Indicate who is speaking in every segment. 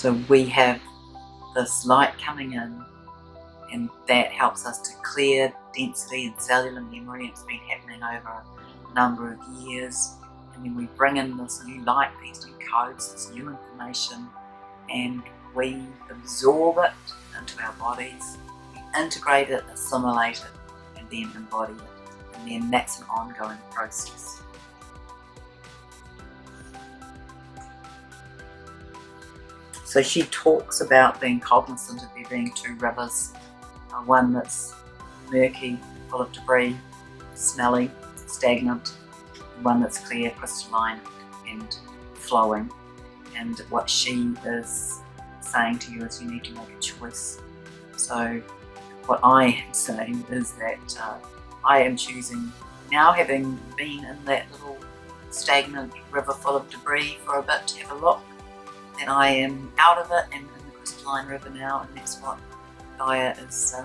Speaker 1: So we have this light coming in, and that helps us to clear density and cellular memory. It's been happening over a number of years. And then we bring in this new light, these new codes, this new information, and we absorb it into our bodies, we integrate it, assimilate it, and then embody it. And then that's an ongoing process. So she talks about being cognizant of there being two rivers, one that's murky, full of debris, smelly, stagnant, one that's clear, crystalline and flowing. And what she is saying to you is you need to make a choice. So what I am saying is that I am choosing, now having been in that little stagnant river full of debris for a bit, to have a look, that I am out of it and in the crystalline river now, and that's what Gaia is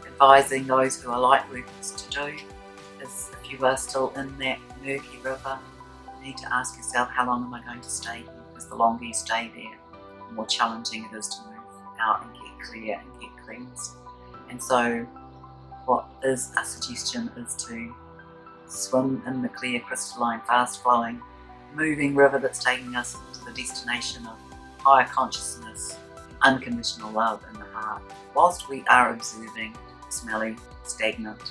Speaker 1: advising those who are light workers to do. Is if you are still in that murky river, you need to ask yourself, how long am I going to stay here? Because the longer you stay there, the more challenging it is to move out and get clear and get cleansed. And so what is a suggestion is to swim in the clear, crystalline, fast flowing, moving river that's taking us to the destination of higher consciousness, unconditional love in the heart, whilst we are observing smelly, stagnant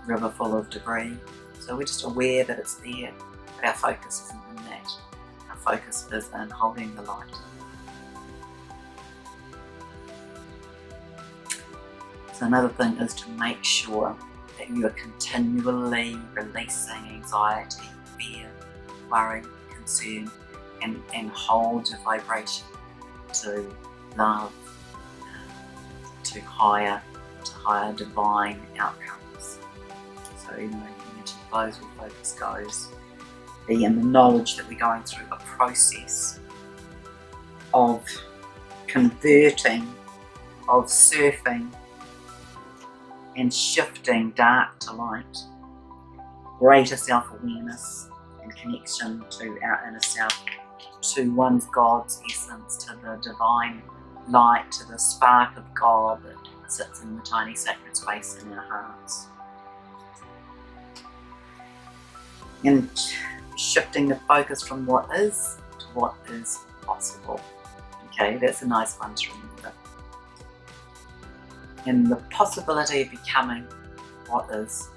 Speaker 1: river full of debris. So we're just aware that it's there, but our focus isn't in that. Our focus is in holding the light. So another thing is to make sure that you are continually releasing anxiety, fear, worry, concern, and hold your vibration to love, to higher divine outcomes. So energy flows where focus goes. Be in the knowledge that we're going through a process of converting, of surfing and shifting dark to light, greater self-awareness and connection to our inner self, to one's God's essence, to the divine light, to the spark of God that sits in the tiny sacred space in our hearts. And shifting the focus from what is to what is possible. Okay, that's a nice one to remember. And the possibility of becoming what is.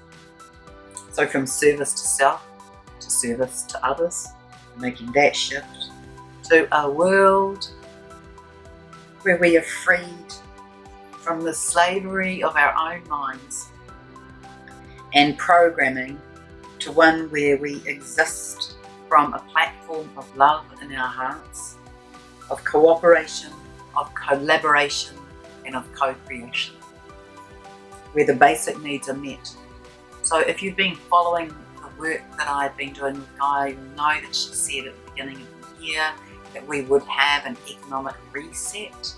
Speaker 1: So from service to self, to service to others, making that shift to a world where we are freed from the slavery of our own minds and programming, to one where we exist from a platform of love in our hearts, of cooperation, of collaboration, and of co-creation, where the basic needs are met. So if you've been following the work that I've been doing with Gaia, you'll know that she said at the beginning of the year that we would have an economic reset.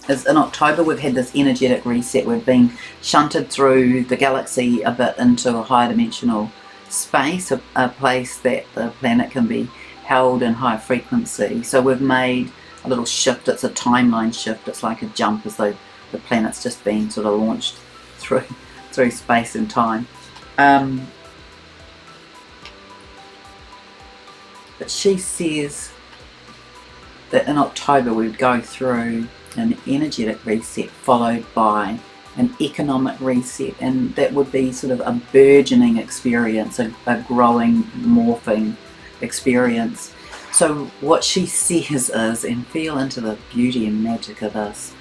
Speaker 1: As in October, we've had this energetic reset. We've been shunted through the galaxy a bit into a higher dimensional space, a place that the planet can be held in high frequency. So we've made a little shift. It's a timeline shift. It's like a jump, as though the planet's just been sort of launched through space and time. But she says that in October we would go through an energetic reset followed by an economic reset, and that would be sort of a burgeoning experience, a growing, morphing experience. So what she says is, and feel into the beauty and magic of this,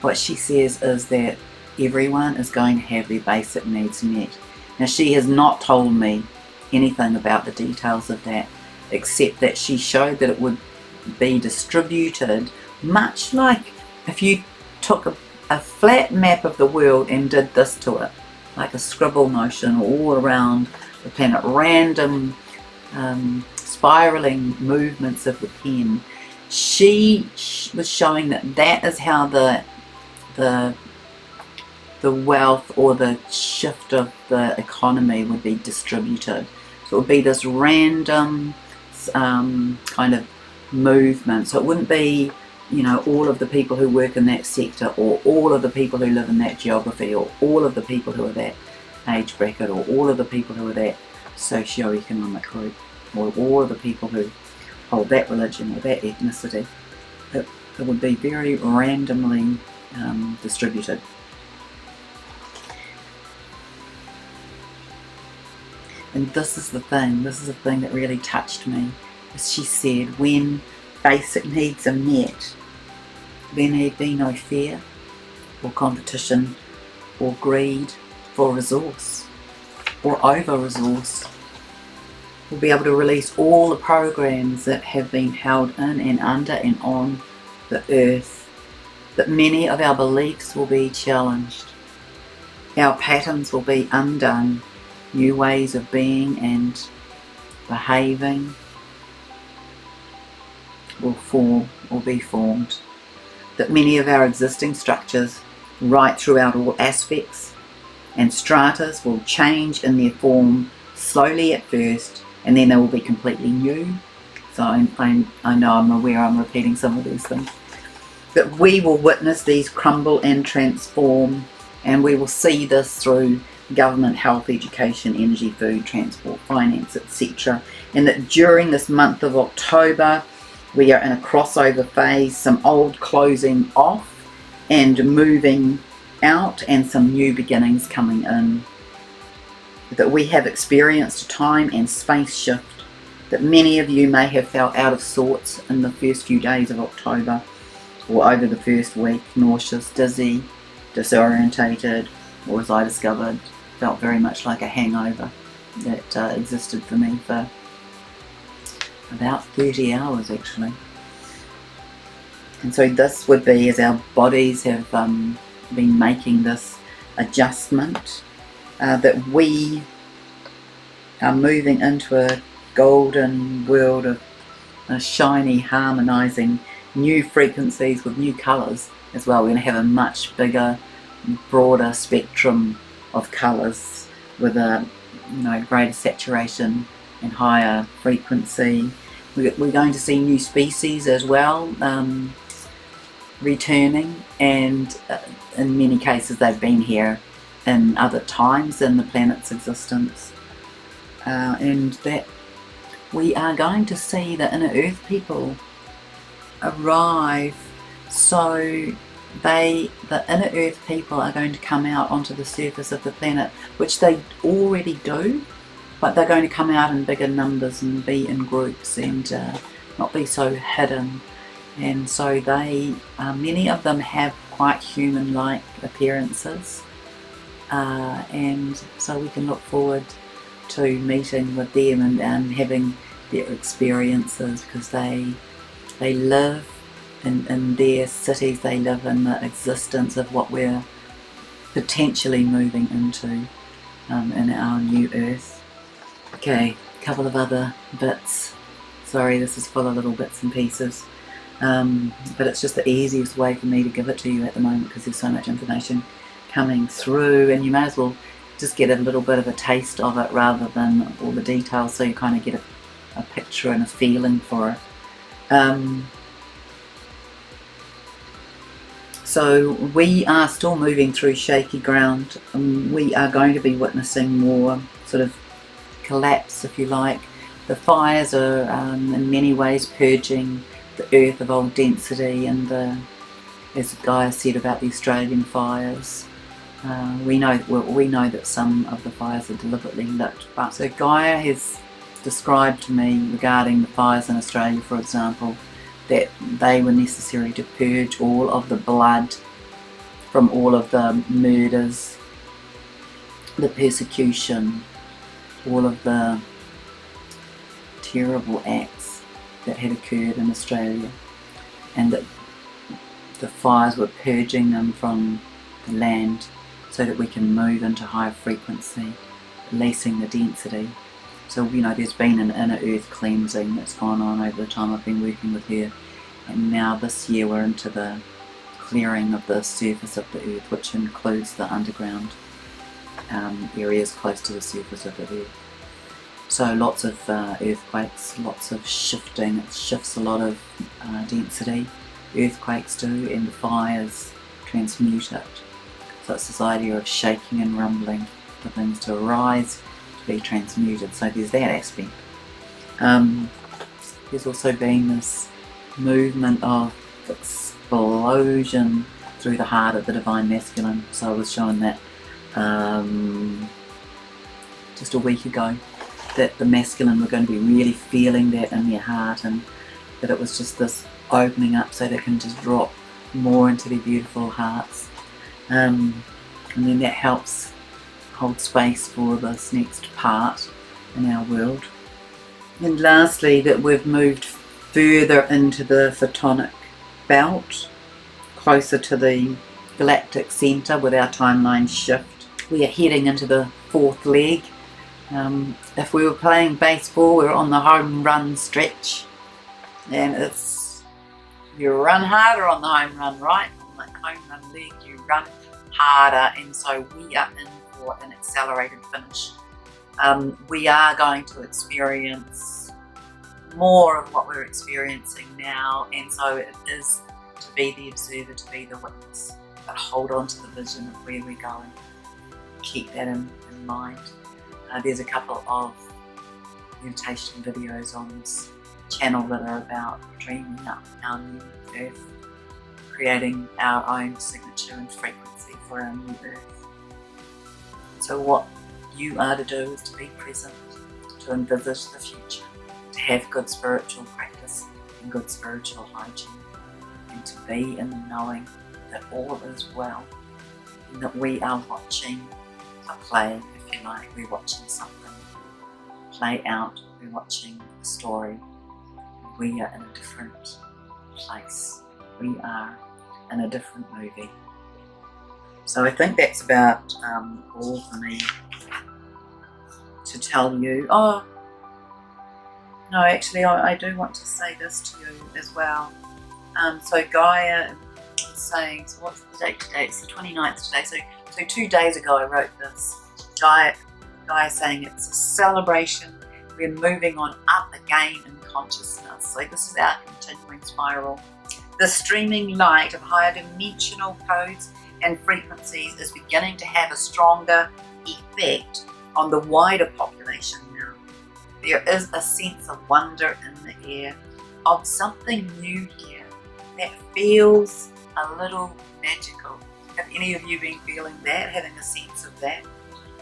Speaker 1: what she says is that everyone is going to have their basic needs met. Now, she has not told me anything about the details of that, except that she showed that it would be distributed much like if you took a flat map of the world and did this to it, like a scribble motion all around the planet, random spiraling movements of the pen. She was showing that that is how the wealth or the shift of the economy would be distributed. So it would be this random kind of movement. So it wouldn't be, you know, all of the people who work in that sector, or all of the people who live in that geography, or all of the people who are that age bracket, or all of the people who are that socio-economic group, or all of the people who hold that religion or that ethnicity. It would be very randomly distributed. And this is the thing that really touched me. As she said, when basic needs are met, there need be no fear or competition or greed for resource or over-resource. We'll be able to release all the programs that have been held in and under and on the earth, that many of our beliefs will be challenged. Our patterns will be undone. New ways of being and behaving will be formed. That many of our existing structures, right throughout all aspects and stratas, will change in their form slowly at first, and then they will be completely new. So I know, I'm aware I'm repeating some of these things. That we will witness these crumble and transform, and we will see this through government, health, education, energy, food, transport, finance, etc. And that during this month of October, we are in a crossover phase, some old closing off and moving out, and some new beginnings coming in. That we have experienced a time and space shift, that many of you may have felt out of sorts in the first few days of October, or over the first week, nauseous, dizzy, disorientated, or as I discovered, felt very much like a hangover that existed for me for about 30 hours actually. And so this would be as our bodies have been making this adjustment, that we are moving into a golden world of shiny, harmonizing new frequencies with new colors as well. We're going to have a much bigger, broader spectrum of colors with a greater saturation and higher frequency. We're going to see new species as well returning, and in many cases they've been here in other times in the planet's existence, and that we are going to see the inner earth people arrive. So the inner earth people are going to come out onto the surface of the planet, which they already do, but they're going to come out in bigger numbers and be in groups and not be so hidden. And so they, many of them have quite human-like appearances, and so we can look forward to meeting with them and having their experiences, because they live in their cities, they live in the existence of what we're potentially moving into in our new earth. Okay, a couple of other bits. Sorry, this is full of little bits and pieces, but it's just the easiest way for me to give it to you at the moment, because there's so much information coming through, and you may as well just get a little bit of a taste of it rather than all the details, so you kind of get a picture and a feeling for it. So we are still moving through shaky ground. We are going to be witnessing more sort of collapse, if you like. The fires are in many ways purging the earth of old density, and as Gaia said about the Australian fires, we know that some of the fires are deliberately lit. But so Gaia has described to me regarding the fires in Australia, for example, that they were necessary to purge all of the blood from all of the murders, the persecution, all of the terrible acts that had occurred in Australia, and that the fires were purging them from the land so that we can move into higher frequency, releasing the density. So, there's been an inner earth cleansing that's gone on over the time I've been working with her, and now this year we're into the clearing of the surface of the earth, which includes the underground areas close to the surface of the earth. So lots of earthquakes, lots of shifting. It shifts a lot of density. Earthquakes do, and the fires transmute it. So it's this idea of shaking and rumbling for things to arise, to be transmuted. So there's that aspect. There's also been this movement of explosion through the heart of the Divine Masculine. So I was shown that just a week ago, that the masculine were going to be really feeling that in their heart, and that it was just this opening up so they can just drop more into their beautiful hearts. And then that helps hold space for this next part in our world. And lastly, that we've moved further into the photonic belt, closer to the galactic centre with our timeline shift. We are heading into the fourth leg. If we were playing baseball, we're on the home run stretch, and you run harder on the home run, right? On the home run leg, you run harder, and so we are in for an accelerated finish. We are going to experience more of what we're experiencing now, and so it is to be the observer, to be the witness, but hold on to the vision of where we're going. Keep that in mind. There's a couple of meditation videos on this channel that are about dreaming up our new earth, creating our own signature and frequency for our new earth. So what you are to do is to be present, to envisage the future, to have good spiritual practice and good spiritual hygiene, and to be in the knowing that all is well, and that we are watching a play, if you like. We're watching something play out, we're watching a story. We are in a different place, we are in a different movie. So I think that's about all for me to tell you. Oh no, actually I do want to say this to you as well. So Gaia is saying, so what's the date today? It's the 29th today. So 2 days ago I wrote this. Gaia saying it's a celebration. We're moving on up again in consciousness. So this is our continuing spiral. The streaming light of higher dimensional codes and frequencies is beginning to have a stronger effect on the wider population now. There is a sense of wonder in the air, of something new here that feels a little magical. Have any of you been feeling that, having a sense of that?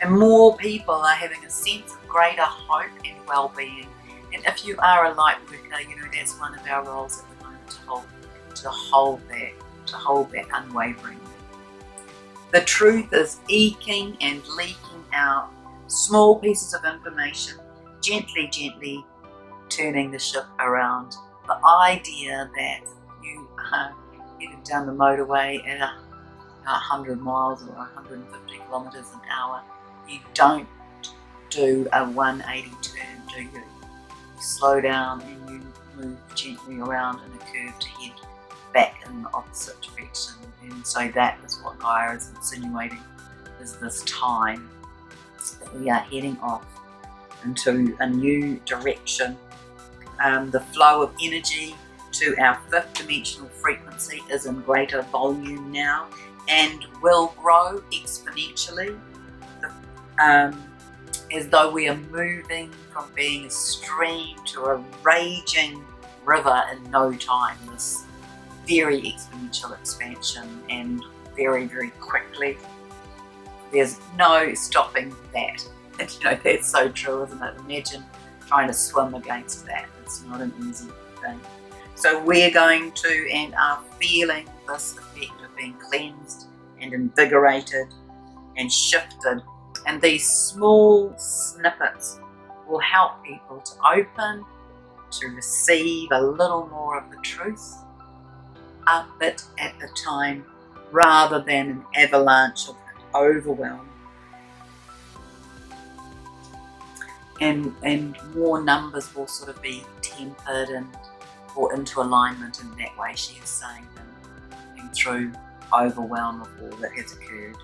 Speaker 1: And more people are having a sense of greater hope and well-being. And if you are a light worker, you know that's one of our roles at the moment, to hold that unwavering. The truth is eking and leaking out small pieces of information, gently turning the ship around. The idea that you are heading down the motorway at 100 miles or 150 kilometers an hour, you don't do a 180 turn, do you? You slow down and you move gently around in a curve to head back in the opposite direction. And so that is what Gaia is insinuating, is this time that we are heading off into a new direction. The flow of energy to our 5th dimensional frequency is in greater volume now and will grow exponentially, as though we are moving from being a stream to a raging river in no time. This very exponential expansion, and very quickly. There's no stopping that. And you know, that's so true, isn't it? Imagine trying to swim against that. It's not an easy thing. So we're going to, and are feeling this effect of being cleansed and invigorated and shifted. And these small snippets will help people to open, to receive a little more of the truth, a bit at a time, rather than an avalanche of overwhelm. And more numbers will sort of be tempered and brought into alignment in that way, she is saying, and through overwhelm of all that has occurred.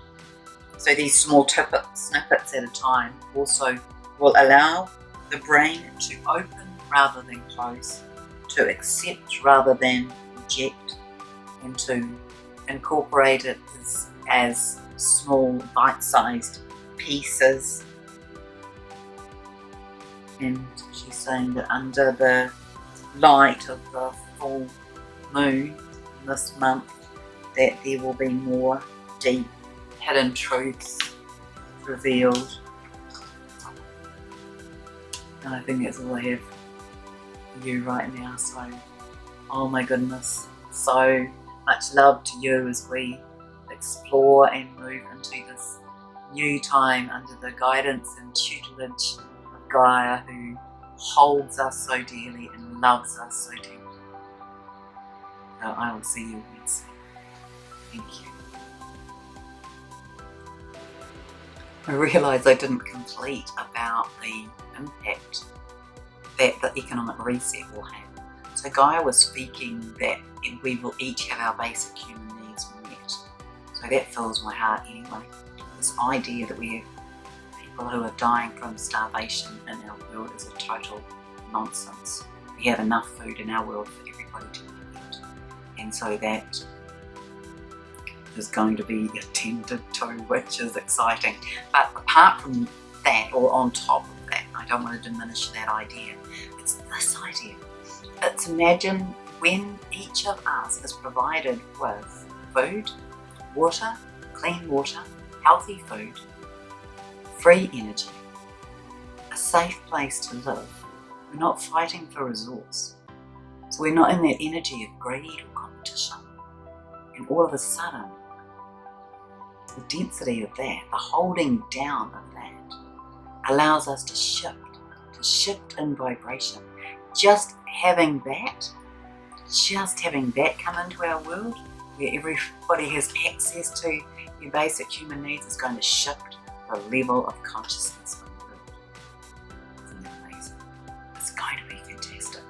Speaker 1: So these small snippets at a time also will allow the brain to open rather than close, to accept rather than reject, and to incorporate it as small bite-sized pieces. And she's saying that under the light of the full moon this month, that there will be more deep hidden truths revealed. And I think that's all I have for you right now. So, oh my goodness, so much love to you as we explore and move into this new time under the guidance and tutelage of Gaia, who holds us so dearly and loves us so deeply. So I will see you Wednesday. Thank you. I realised I didn't complete about the impact that the economic reset will have. So Gaia was speaking that we will each have our basic human needs met. So that fills my heart anyway. This idea that we have people who are dying from starvation in our world is a total nonsense. We have enough food in our world for everybody to eat. And so that is going to be attended to, which is exciting. But apart from that, or on top of that, I don't want to diminish that idea. It's this idea. It's imagine when each of us is provided with food, water, clean water, healthy food, free energy, a safe place to live. We're not fighting for resource. So we're not in that energy of greed or competition. And all of a sudden, the density of that, the holding down of that, allows us to shift in vibration. Just having that come into our world, where everybody has access to your basic human needs, is going to shift the level of consciousness of the world. Isn't that amazing? It's going to be fantastic.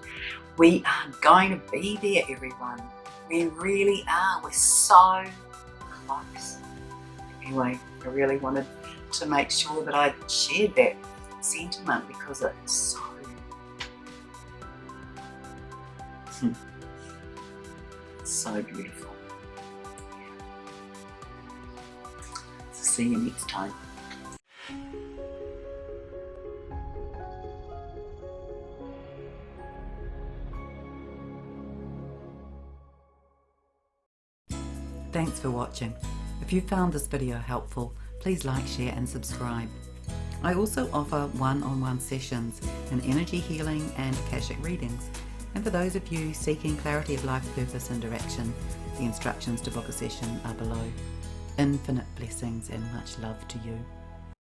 Speaker 1: We are going to be there, everyone. We really are. We're so close. Anyway, I really wanted to make sure that I shared that sentiment because it's so beautiful. So see you next time. Thanks for watching. If you found this video helpful, please like, share and subscribe. I also offer one-on-one sessions in energy healing and Akashic readings. And for those of you seeking clarity of life purpose and direction, the instructions to book a session are below. Infinite blessings and much love to you.